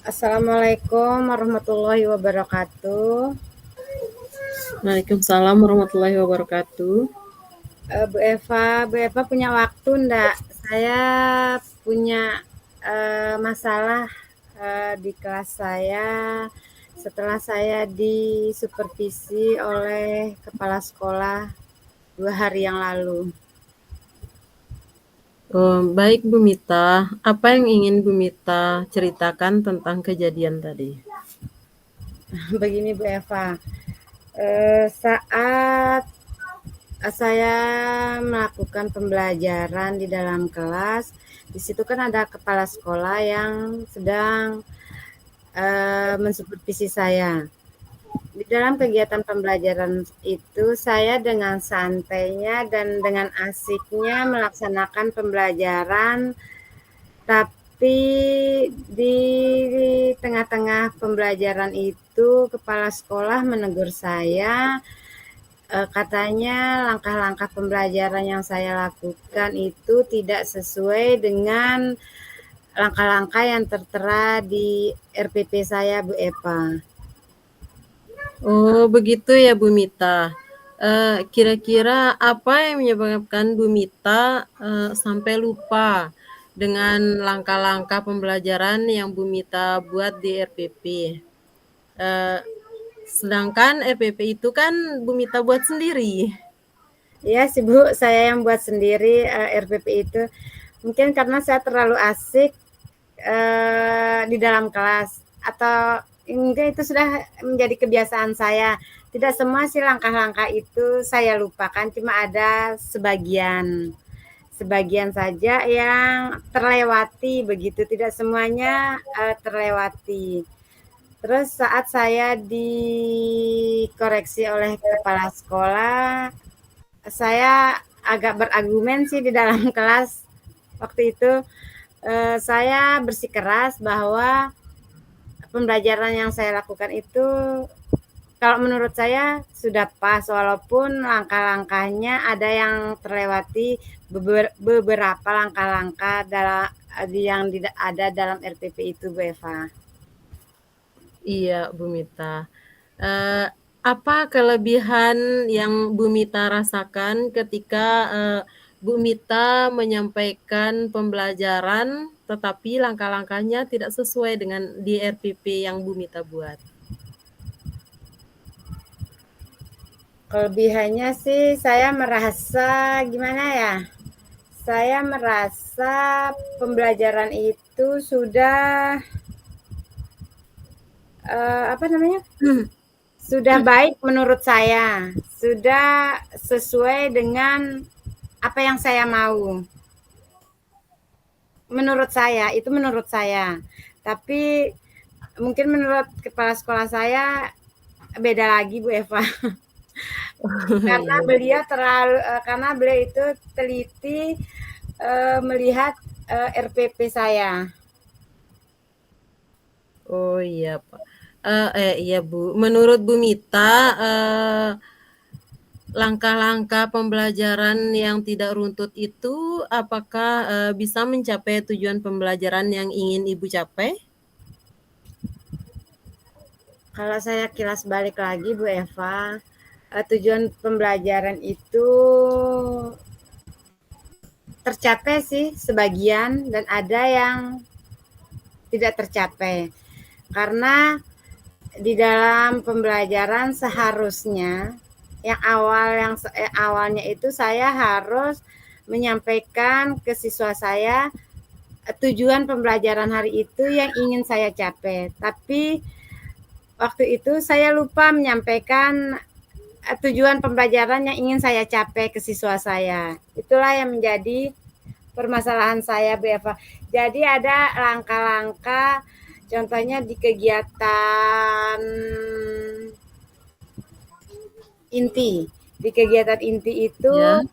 Assalamualaikum warahmatullahi wabarakatuh. Waalaikumsalam warahmatullahi wabarakatuh. Bu Eva punya waktu enggak? Saya punya masalah di kelas saya setelah saya disupervisi oleh kepala sekolah 2 hari yang lalu. Baik Bu Mita, apa yang ingin Bu Mita ceritakan tentang kejadian tadi? Begini Bu Eva, saat saya melakukan pembelajaran di dalam kelas, di situ kan ada kepala sekolah yang sedang mensupervisi saya. Di dalam kegiatan pembelajaran itu, saya dengan santainya dan dengan asiknya melaksanakan pembelajaran, tapi di tengah-tengah pembelajaran itu, kepala sekolah menegur saya. Katanya langkah-langkah pembelajaran yang saya lakukan itu tidak sesuai dengan langkah-langkah yang tertera di RPP saya, Bu Eva. Oh, begitu ya Bu Mita. Kira-kira apa yang menyebabkan Bu Mita sampai lupa dengan langkah-langkah pembelajaran yang Bu Mita buat di RPP? Sedangkan RPP itu kan Bu Mita buat sendiri. Iya sih Bu, saya yang buat sendiri RPP itu. Mungkin karena saya terlalu asik di dalam kelas, atau mungkin itu sudah menjadi kebiasaan saya. Tidak semua sih langkah-langkah itu saya lupakan, cuma ada sebagian saja yang terlewati begitu, tidak semuanya terlewati. Terus saat saya dikoreksi oleh kepala sekolah, saya agak berargumen sih di dalam kelas. Waktu itu saya bersikeras bahwa pembelajaran yang saya lakukan itu kalau menurut saya sudah pas, walaupun langkah-langkahnya ada yang terlewati, beberapa langkah-langkah yang tidak ada dalam RPP itu, Bu Eva. Iya, Bu Mita. Eh, apa kelebihan yang Bu Mita rasakan ketika Bu Mita menyampaikan pembelajaran tetapi langkah-langkahnya tidak sesuai dengan di RPP yang Bu Mita buat? Kelebihannya sih saya merasa gimana ya? Saya merasa pembelajaran itu sudah apa namanya? Sudah baik menurut saya. Sudah sesuai dengan apa yang saya mau. Menurut saya, itu menurut saya. Tapi mungkin menurut kepala sekolah saya beda lagi Bu Eva. Iya. Karena beliau itu teliti melihat RPP saya. Oh iya, Pak. Iya Bu. Menurut Bu Mita, langkah-langkah pembelajaran yang tidak runtut itu apakah bisa mencapai tujuan pembelajaran yang ingin Ibu capai? Kalau saya kilas balik lagi Bu Eva, tujuan pembelajaran itu tercapai sih sebagian dan ada yang tidak tercapai. Karena di dalam pembelajaran seharusnya awalnya itu saya harus menyampaikan ke siswa saya tujuan pembelajaran hari itu yang ingin saya capai. Tapi waktu itu saya lupa menyampaikan tujuan pembelajaran yang ingin saya capai ke siswa saya. Itulah yang menjadi permasalahan saya, Bu Eva. Jadi ada langkah-langkah, contohnya di kegiatan inti. Di kegiatan inti itu Ya.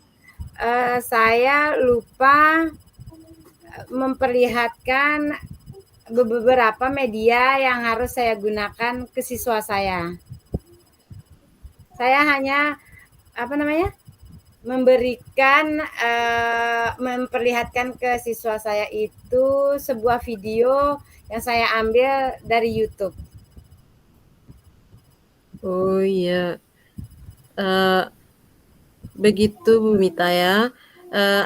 saya lupa memperlihatkan beberapa media yang harus saya gunakan ke siswa saya. Saya hanya apa namanya? memberikan memperlihatkan ke siswa saya itu sebuah video yang saya ambil dari YouTube. Oh iya, begitu Bu Mita ya.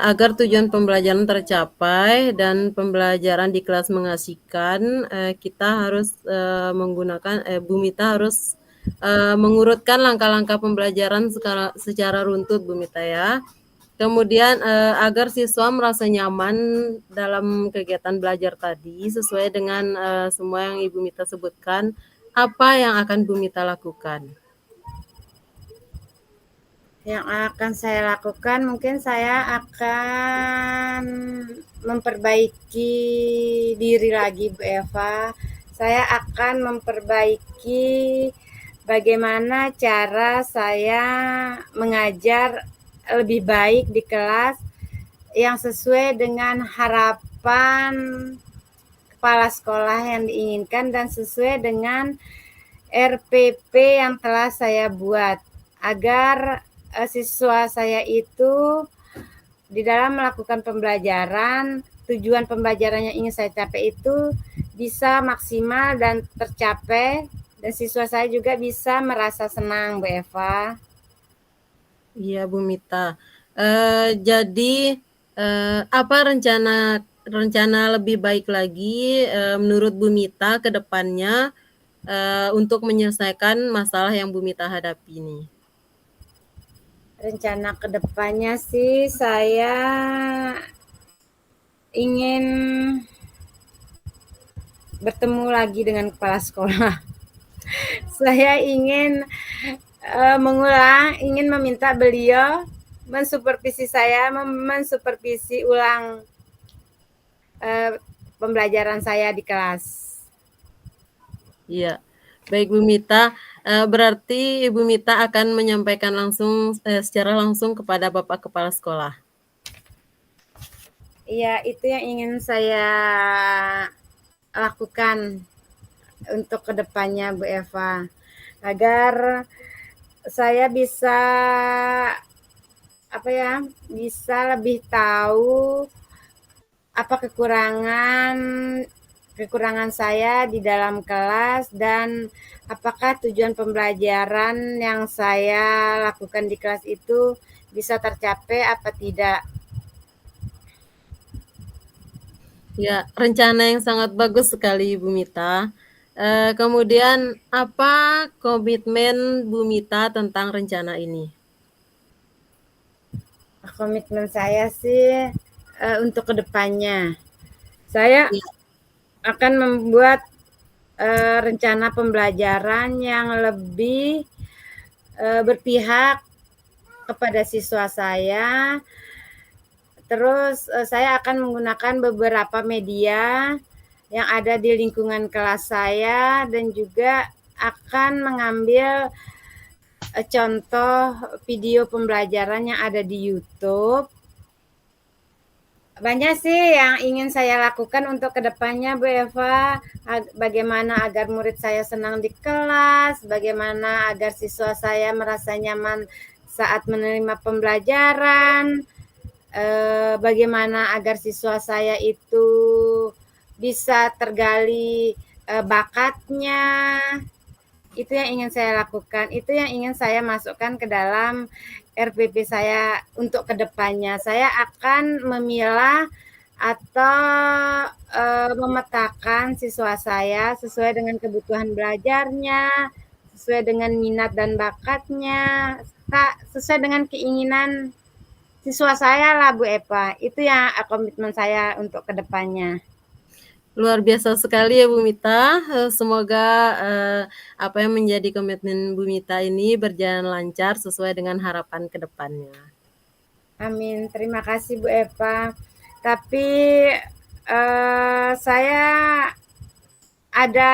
Agar tujuan pembelajaran tercapai dan pembelajaran di kelas mengasihkan, kita harus menggunakan Bu Mita harus mengurutkan langkah-langkah pembelajaran secara runtut Bu Mita ya. Kemudian agar siswa merasa nyaman dalam kegiatan belajar tadi sesuai dengan semua yang Ibu Mita sebutkan, apa yang akan Bu Mita lakukan? Yang akan saya lakukan mungkin saya akan memperbaiki diri lagi Bu Eva. Saya akan memperbaiki bagaimana cara saya mengajar lebih baik di kelas yang sesuai dengan harapan kepala sekolah yang diinginkan dan sesuai dengan RPP yang telah saya buat agar siswa saya itu di dalam melakukan pembelajaran, tujuan pembelajaran yang ingin saya capai itu bisa maksimal dan tercapai, dan siswa saya juga bisa merasa senang, Bu Eva. Iya, Bu Mita. Jadi apa rencana lebih baik lagi menurut Bu Mita ke depannya untuk menyelesaikan masalah yang Bu Mita hadapi ini? Rencana kedepannya sih saya ingin bertemu lagi dengan kepala sekolah. Saya ingin mengulang, ingin meminta beliau mensupervisi saya, mensupervisi ulang pembelajaran saya di kelas. Iya, baik Bu Mita. Berarti Ibu Mita akan menyampaikan secara langsung kepada Bapak Kepala Sekolah. Iya, itu yang ingin saya lakukan untuk kedepannya Bu Eva, agar saya bisa bisa lebih tahu apa kekurangan saya di dalam kelas dan apakah tujuan pembelajaran yang saya lakukan di kelas itu bisa tercapai apa tidak. Ya, rencana yang sangat bagus sekali Bu Mita. Kemudian apa komitmen Bu Mita tentang rencana ini? Komitmen saya sih untuk kedepannya, saya akan membuat rencana pembelajaran yang lebih berpihak kepada siswa saya. Terus saya akan menggunakan beberapa media yang ada di lingkungan kelas saya dan juga akan mengambil contoh video pembelajaran yang ada di YouTube. Banyak sih yang ingin saya lakukan untuk kedepannya Bu Eva, bagaimana agar murid saya senang di kelas, bagaimana agar siswa saya merasa nyaman saat menerima pembelajaran, bagaimana agar siswa saya itu bisa tergali bakatnya. Itu yang ingin saya lakukan, itu yang ingin saya masukkan ke dalam RPP saya untuk kedepannya. Saya akan memilah atau memetakan siswa saya sesuai dengan kebutuhan belajarnya, sesuai dengan minat dan bakatnya, sesuai dengan keinginan siswa saya lah Bu Eva. Itu yang komitmen saya untuk kedepannya. Luar biasa sekali ya Bu Mita. Semoga apa yang menjadi komitmen Bu Mita ini berjalan lancar sesuai dengan harapan ke depannya. Amin. Terima kasih Bu Eva. Tapi saya ada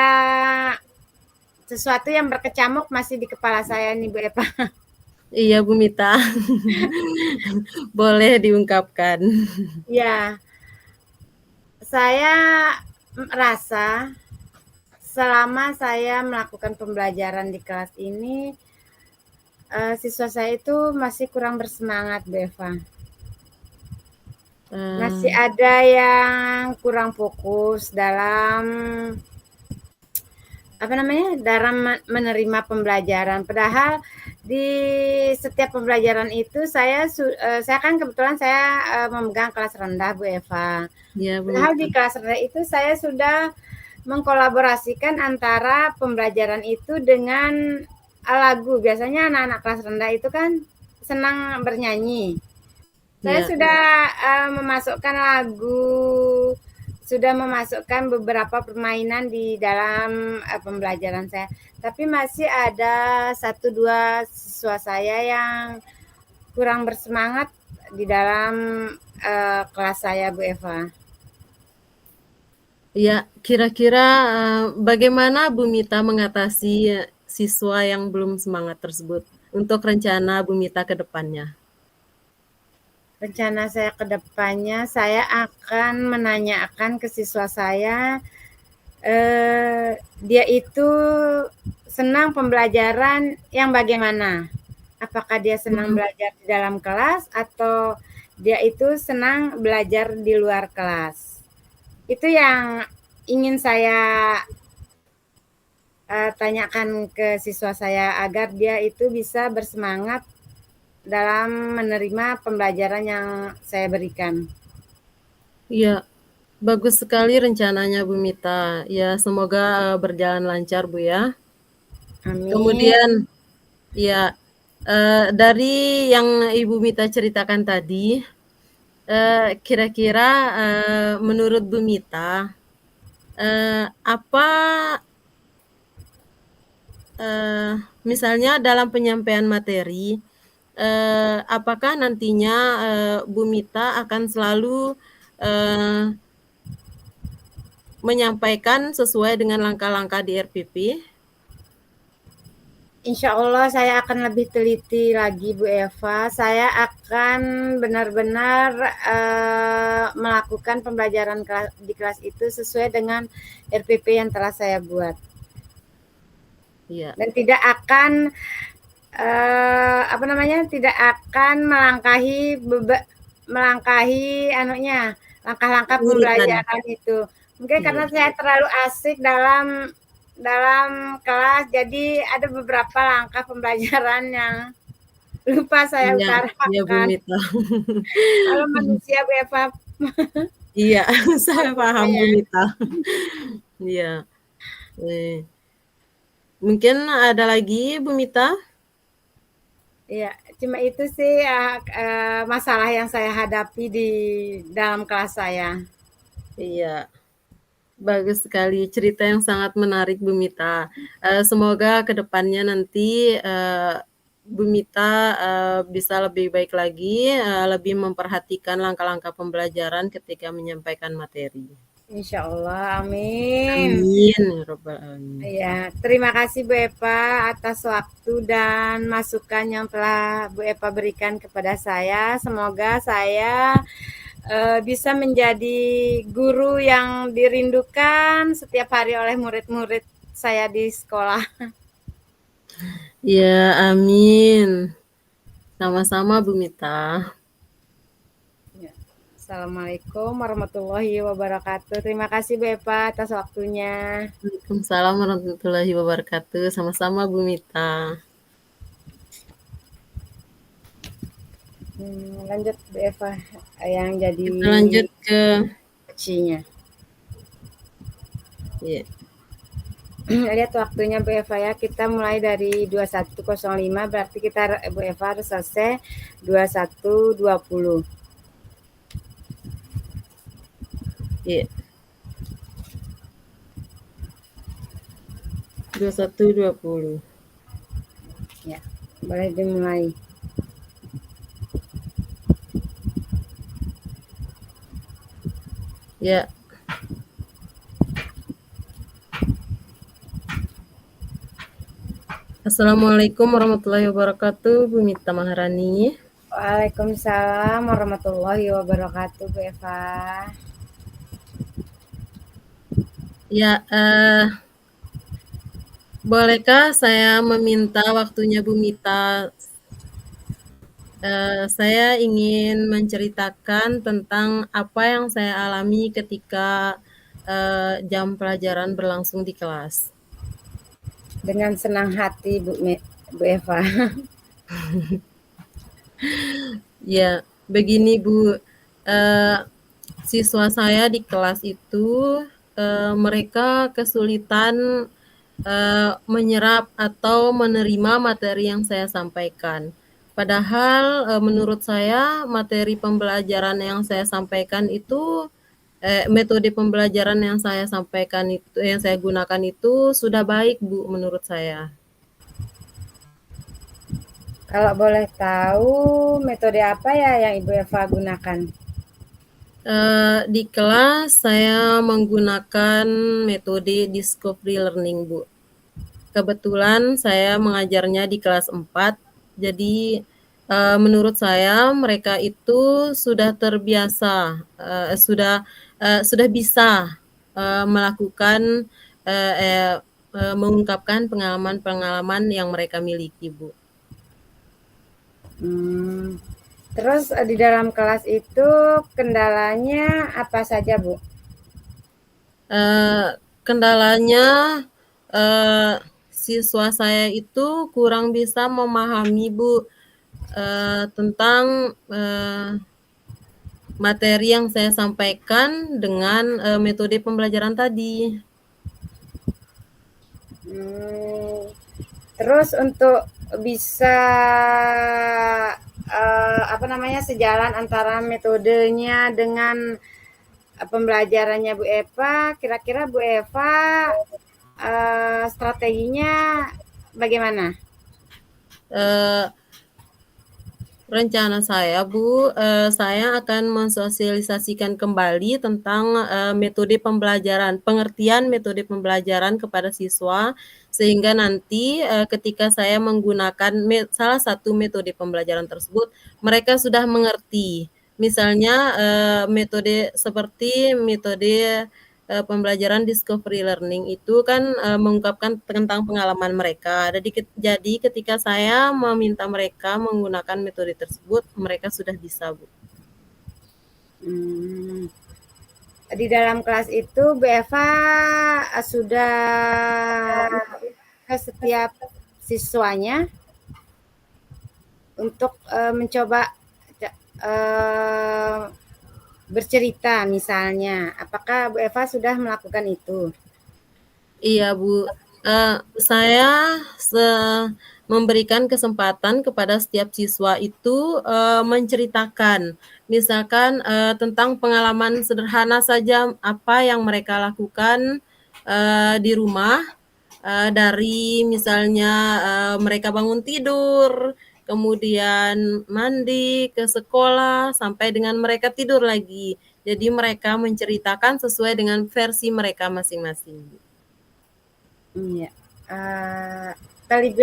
sesuatu yang berkecamuk masih di kepala saya nih Bu Eva. Iya Bu Mita. Boleh diungkapkan. Ya, saya merasa selama saya melakukan pembelajaran di kelas ini siswa saya itu masih kurang bersemangat, Bu Eva. Masih ada yang kurang fokus dalam dalam menerima pembelajaran. Padahal di setiap pembelajaran itu saya kan kebetulan saya memegang kelas rendah, Bu Eva. Ya, Padahal Bu di Mita. kelas rendah itu saya sudah mengkolaborasikan antara pembelajaran itu dengan lagu. Biasanya anak-anak kelas rendah itu kan senang bernyanyi. Saya Ya, sudah memasukkan lagu, sudah memasukkan beberapa permainan di dalam pembelajaran saya. Tapi masih ada 1-2 siswa saya yang kurang bersemangat di dalam kelas saya, Bu Eva. ya, kira-kira bagaimana Bu Mita mengatasi siswa yang belum semangat tersebut untuk rencana Bu Mita ke depannya? Rencana saya ke depannya, saya akan menanyakan ke siswa saya, dia itu senang pembelajaran yang bagaimana? Apakah dia senang belajar di dalam kelas atau dia itu senang belajar di luar kelas? Itu yang ingin saya tanyakan ke siswa saya agar dia itu bisa bersemangat dalam menerima pembelajaran yang saya berikan. Iya, bagus sekali rencananya Bu Mita. Ya, semoga berjalan lancar Bu ya. Amin. Kemudian, ya, dari yang Ibu Mita ceritakan tadi, kira-kira menurut Bu Mita, apa misalnya dalam penyampaian materi, apakah nantinya Bu Mita akan selalu menyampaikan sesuai dengan langkah-langkah di RPP? Insya Allah saya akan lebih teliti lagi, Bu Eva. Saya akan benar-benar melakukan pembelajaran di kelas itu sesuai dengan RPP yang telah saya buat. Iya. Dan tidak akan tidak akan melangkahi langkah-langkah pembelajaran itu. Mungkin karena saya terlalu asik dalam kelas, jadi ada beberapa langkah pembelajaran yang lupa saya utarakan. Iya, Bu Mita. Kalau manusia, Bu Eva. Iya, saya paham Bu Mita. Iya. Mungkin ada lagi Bu Mita? Iya, cuma itu sih masalah yang saya hadapi di dalam kelas saya. Iya. Bagus sekali, cerita yang sangat menarik Bu Mita. Semoga ke depannya nanti Bu Mita bisa lebih baik lagi, lebih memperhatikan langkah-langkah pembelajaran ketika menyampaikan materi. Insya Allah, amin. Amin, ya Rabbal alamin. Ya, terima kasih Bu Eva atas waktu dan masukan yang telah Bu Eva berikan kepada saya. Semoga saya bisa menjadi guru yang dirindukan setiap hari oleh murid-murid saya di sekolah. Ya, amin. Sama-sama Bu Mita. Ya. Assalamualaikum warahmatullahi wabarakatuh. Terima kasih Bu Eva atas waktunya. Waalaikumsalam warahmatullahi wabarakatuh. Sama-sama Bu Mita. Lanjut Bu Eva yang jadi kita lanjut ke coaching-nya. Iya. Lihat waktunya Bu Eva ya, kita mulai dari 21.05 berarti kita Bu Eva harus selesai 21.20. Iya. 21.20. Ya, boleh dimulai. Ya. Assalamualaikum warahmatullahi wabarakatuh, Bu Mita Maharani. Waalaikumsalam warahmatullahi wabarakatuh, Bu Eva. Ya, Bolehkah saya meminta waktunya Bu Mita? Saya ingin menceritakan tentang apa yang saya alami ketika jam pelajaran berlangsung di kelas. Dengan senang hati Bu Eva. Ya, begini Bu, eh, siswa saya di kelas itu mereka kesulitan menyerap atau menerima materi yang saya sampaikan. Padahal menurut saya materi pembelajaran yang saya sampaikan itu metode pembelajaran yang saya sampaikan itu yang saya gunakan itu sudah baik Bu menurut saya. Kalau boleh tahu metode apa ya yang Ibu Eva gunakan? Di kelas saya menggunakan metode discovery learning Bu. Kebetulan saya mengajarnya di kelas 4, jadi menurut saya mereka itu sudah terbiasa, sudah bisa melakukan mengungkapkan pengalaman-pengalaman yang mereka miliki, Bu. Terus di dalam kelas itu kendalanya apa saja, Bu? Kendalanya siswa saya itu kurang bisa memahami, Bu, tentang materi yang saya sampaikan dengan metode pembelajaran tadi. Terus untuk bisa sejalan antara metodenya dengan pembelajarannya Bu Eva, kira-kira Bu Eva strateginya bagaimana? Rencana saya, Bu, saya akan mensosialisasikan kembali tentang metode pembelajaran, pengertian metode pembelajaran kepada siswa, sehingga nanti ketika saya menggunakan salah satu metode pembelajaran tersebut, mereka sudah mengerti. Misalnya metode seperti metode pembelajaran discovery learning itu kan mengungkapkan tentang pengalaman mereka. Jadi ketika saya meminta mereka menggunakan metode tersebut, mereka sudah bisa, Bu. Di dalam kelas itu Bu Eva sudah ke setiap siswanya untuk mencoba bercerita misalnya. Apakah Bu Eva sudah melakukan itu? Iya, Bu. Saya memberikan kesempatan kepada setiap siswa itu menceritakan, misalkan tentang pengalaman sederhana saja apa yang mereka lakukan di rumah, dari misalnya mereka bangun tidur, kemudian mandi, ke sekolah, sampai dengan mereka tidur lagi. Jadi mereka menceritakan sesuai dengan versi mereka masing-masing. Iya. Kali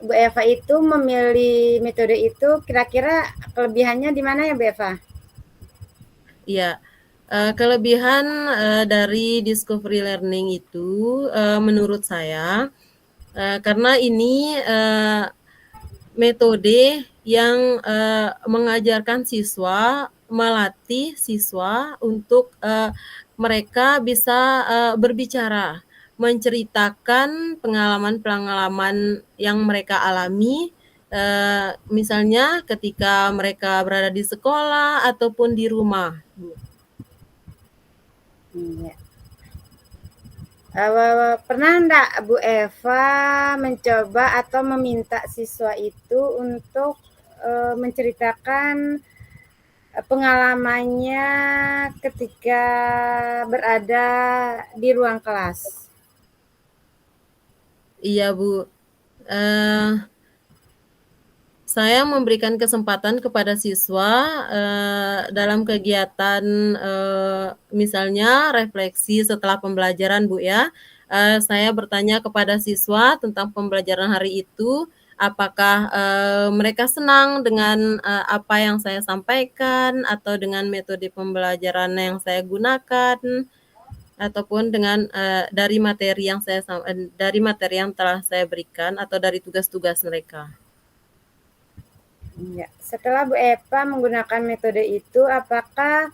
Bu Eva itu memilih metode itu kira-kira kelebihannya di mana ya Bu Eva? Iya, kelebihan dari discovery learning itu menurut saya karena ini metode yang mengajarkan siswa, melatih siswa untuk mereka bisa berbicara, menceritakan pengalaman-pengalaman yang mereka alami, misalnya ketika mereka berada di sekolah ataupun di rumah. Iya. Pernah enggak Bu Eva mencoba atau meminta siswa itu untuk menceritakan pengalamannya ketika berada di ruang kelas? Iya, Bu. Saya memberikan kesempatan kepada siswa dalam kegiatan misalnya refleksi setelah pembelajaran, Bu ya. Saya bertanya kepada siswa tentang pembelajaran hari itu, apakah mereka senang dengan apa yang saya sampaikan atau dengan metode pembelajaran yang saya gunakan. ataupun dengan dari materi yang telah saya berikan atau dari tugas-tugas mereka. Ya. Setelah Bu Eva menggunakan metode itu, apakah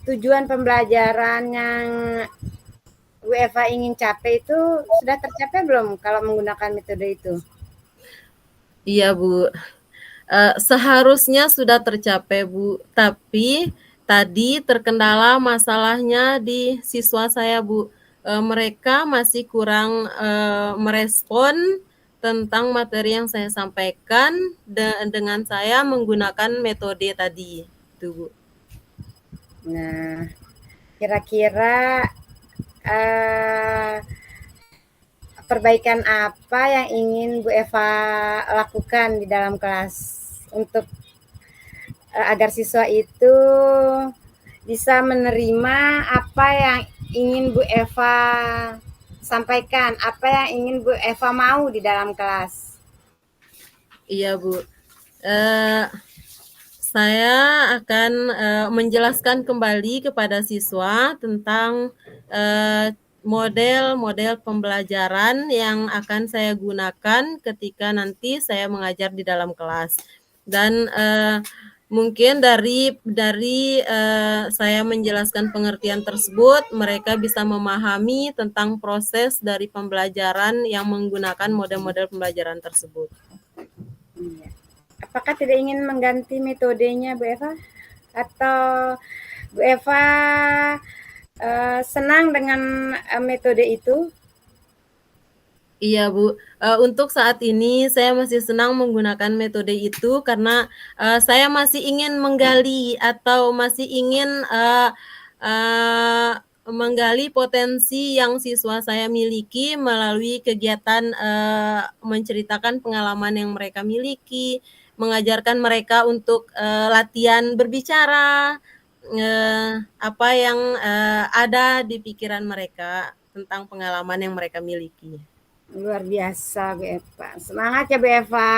tujuan pembelajaran yang Bu Eva ingin capai itu sudah tercapai belum kalau menggunakan metode itu? Iya, Bu. Seharusnya sudah tercapai, Bu. Tapi tadi terkendala masalahnya di siswa saya, Bu. Mereka masih kurang merespon tentang materi yang saya sampaikan dengan saya menggunakan metode tadi, itu, Bu. Nah, kira-kira perbaikan apa yang ingin Bu Eva lakukan di dalam kelas untuk agar siswa itu bisa menerima apa yang ingin Bu Eva sampaikan, apa yang ingin Bu Eva mau di dalam kelas? Iya, Bu. Saya akan menjelaskan kembali kepada siswa tentang model-model pembelajaran yang akan saya gunakan ketika nanti saya mengajar di dalam kelas. Dan mungkin dari saya menjelaskan pengertian tersebut, mereka bisa memahami tentang proses dari pembelajaran yang menggunakan model-model pembelajaran tersebut. Apakah tidak ingin mengganti metodenya, Bu Eva? Atau Bu Eva senang dengan metode itu? Iya, Bu. Untuk saat ini saya masih senang menggunakan metode itu karena saya masih ingin menggali atau masih ingin menggali potensi yang siswa saya miliki melalui kegiatan menceritakan pengalaman yang mereka miliki, mengajarkan mereka untuk latihan berbicara, apa yang ada di pikiran mereka tentang pengalaman yang mereka miliki. Luar biasa, Bu Eva. Semangat ya, Bu Eva,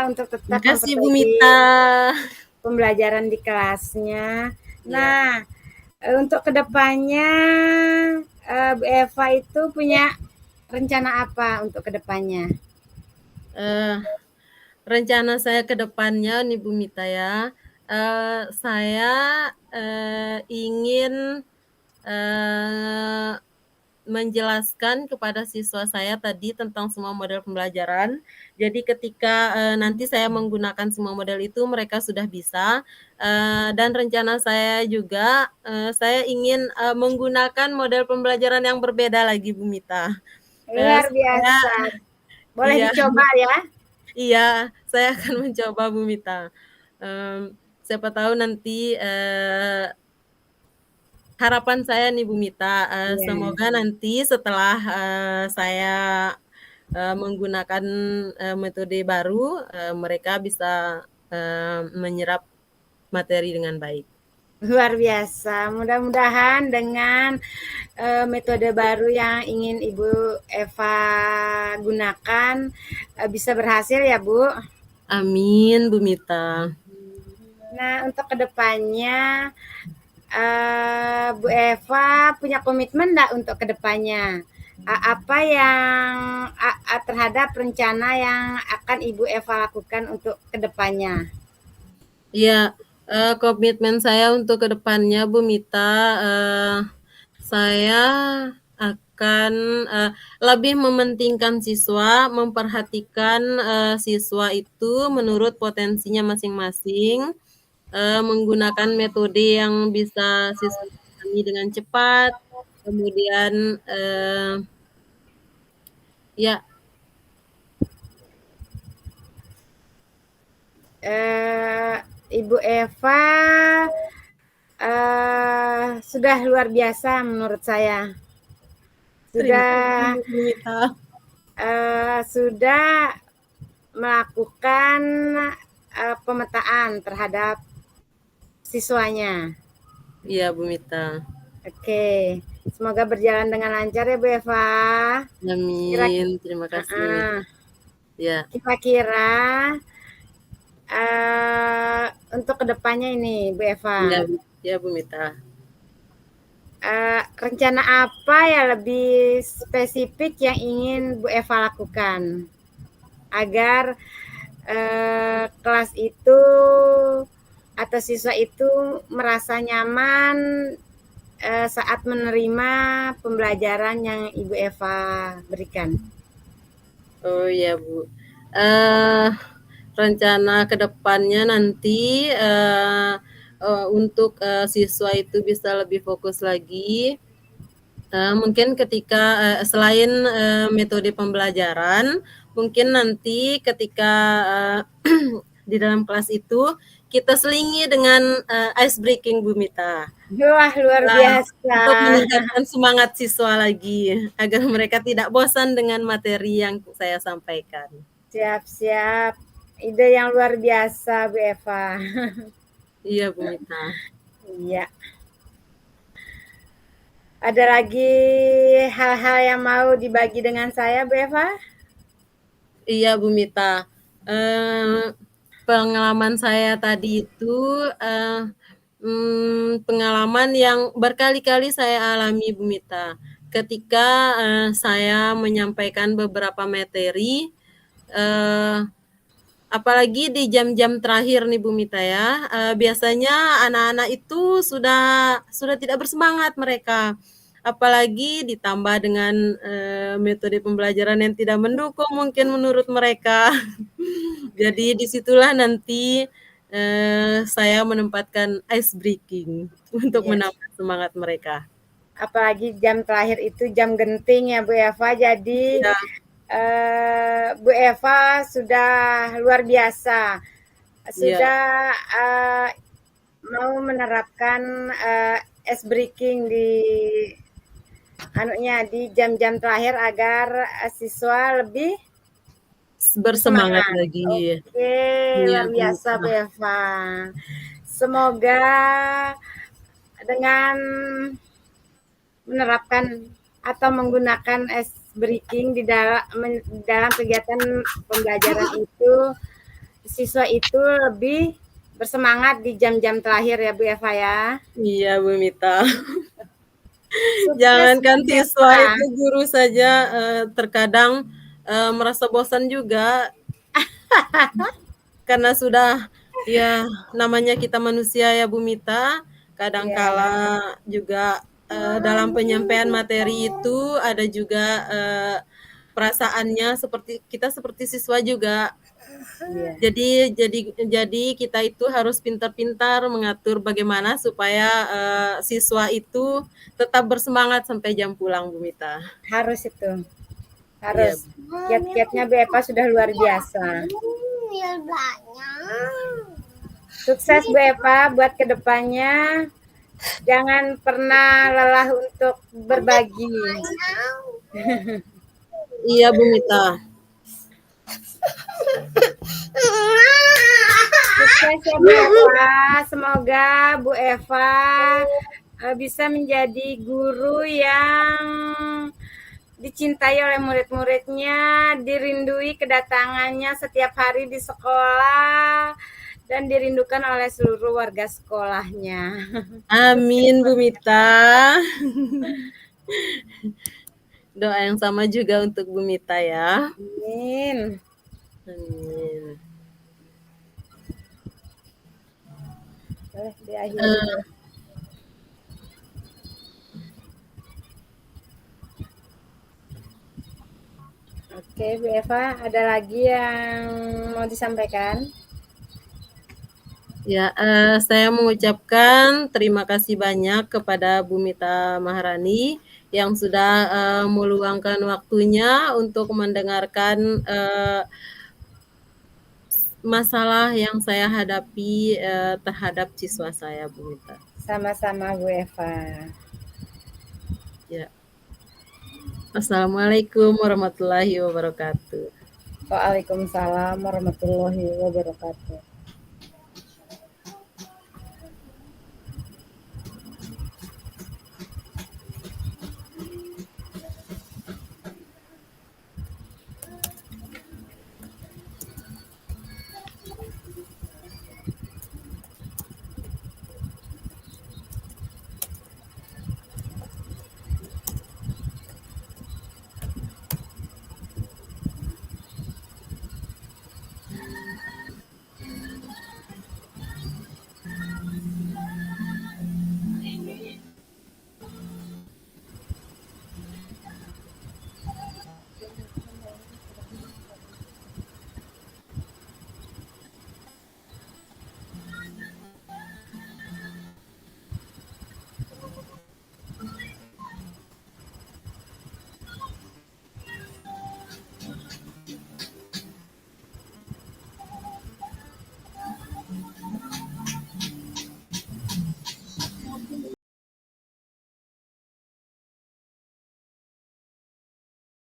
untuk tetap Terima kasih, Bu memperbaiki Mita. pembelajaran di kelasnya. Ya. Nah, untuk kedepannya Bu Eva itu punya rencana apa untuk kedepannya? Rencana saya ke depannya nih, Bu Mita ya, saya ingin menjelaskan kepada siswa saya tadi tentang semua model pembelajaran. Jadi ketika nanti saya menggunakan semua model itu, mereka sudah bisa. Dan rencana saya juga, saya ingin menggunakan model pembelajaran yang berbeda lagi, Bu Mita. Luar biasa. Boleh Iya. dicoba ya? Iya, saya akan mencoba, Bu Mita. Siapa tahu nanti harapan saya nih, Bu Mita, semoga nanti setelah saya menggunakan metode baru, mereka bisa menyerap materi dengan baik. Luar biasa. Mudah-mudahan dengan metode baru yang ingin Ibu Eva gunakan bisa berhasil ya, Bu. Amin, Bu Mita. Nah, untuk kedepannya Bu Eva punya komitmen enggak untuk kedepannya? Apa yang terhadap rencana yang akan Ibu Eva lakukan untuk kedepannya? Iya, komitmen saya untuk kedepannya, Bu Mita, saya akan lebih mementingkan siswa, memperhatikan siswa itu menurut potensinya masing-masing, menggunakan metode yang bisa siswa pahami dengan cepat, kemudian ya. Ibu Eva sudah luar biasa menurut saya. Sudah melakukan pemetaan terhadap siswanya. Iya, Bu Mita. Oke, semoga berjalan dengan lancar ya, Bu Eva. Amin, terima kasih. Ya. Kira-kira untuk kedepannya ini, Bu Eva. Ya, Bu Mita. rencana apa ya lebih spesifik yang ingin Bu Eva lakukan agar kelas itu atau siswa itu merasa nyaman saat menerima pembelajaran yang Ibu Eva berikan. Oh ya Bu, uh, rencana kedepannya nanti untuk siswa itu bisa lebih fokus lagi. Mungkin ketika selain metode pembelajaran, mungkin nanti ketika di dalam kelas itu kita selingi dengan ice breaking Bu Mita. Wah, luar biasa. Untuk meningkatkan semangat siswa lagi agar mereka tidak bosan dengan materi yang saya sampaikan. Siap-siap. Ide yang luar biasa Bu Eva. Iya Bu Mita. Iya. Ada lagi hal-hal yang mau dibagi dengan saya, Bu Eva? Iya, Bu Mita. Pengalaman saya tadi itu pengalaman yang berkali-kali saya alami, Bu Mita. Ketika saya menyampaikan beberapa materi, apalagi di jam-jam terakhir nih Bu Mita ya, biasanya anak-anak itu sudah tidak bersemangat mereka. Apalagi ditambah dengan metode pembelajaran yang tidak mendukung mungkin menurut mereka. Jadi disitulah nanti saya menempatkan ice breaking untuk menambah semangat mereka. Apalagi jam terakhir itu jam genting ya Bu Eva, jadi ya. Bu Eva sudah luar biasa, sudah mau menerapkan ice breaking di di jam-jam terakhir agar siswa lebih bersemangat lagi. Oke, luar biasa Bu Eva. Semoga dengan menerapkan atau menggunakan ice breaking di dalam kegiatan pembelajaran itu, siswa itu lebih bersemangat di jam-jam terakhir ya Bu Eva ya. Iya Bu Mita. Jangankan siswa itu, guru saja terkadang merasa bosan juga. Karena sudah ya namanya kita manusia ya Bu Mita, kadangkala juga dalam penyampaian materi itu ada juga perasaannya seperti siswa juga. Jadi kita itu harus pintar-pintar mengatur bagaimana supaya siswa itu tetap bersemangat sampai jam pulang Bu Mita. Harus itu. Harus. Kiat-kiatnya Bu Eva sudah luar biasa. Sukses Bu Eva buat kedepannya. Jangan pernah lelah untuk berbagi. Iya Bu Mita. Sukses ya Bu Eva. Semoga Bu Eva bisa menjadi guru yang dicintai oleh murid-muridnya, dirindui kedatangannya setiap hari di sekolah, dan dirindukan oleh seluruh warga sekolahnya. Amin Bu Mita. Doa yang sama juga untuk Bu Mita ya. Amin. Amin. Oke Bu Eva, ada lagi yang mau disampaikan? Ya, saya mengucapkan terima kasih banyak kepada Bu Mita Maharani yang sudah meluangkan waktunya untuk mendengarkan masalah yang saya hadapi terhadap siswa saya, Bu Mita. Sama-sama Bu Eva. Ya. Assalamualaikum warahmatullahi wabarakatuh. Waalaikumsalam warahmatullahi wabarakatuh.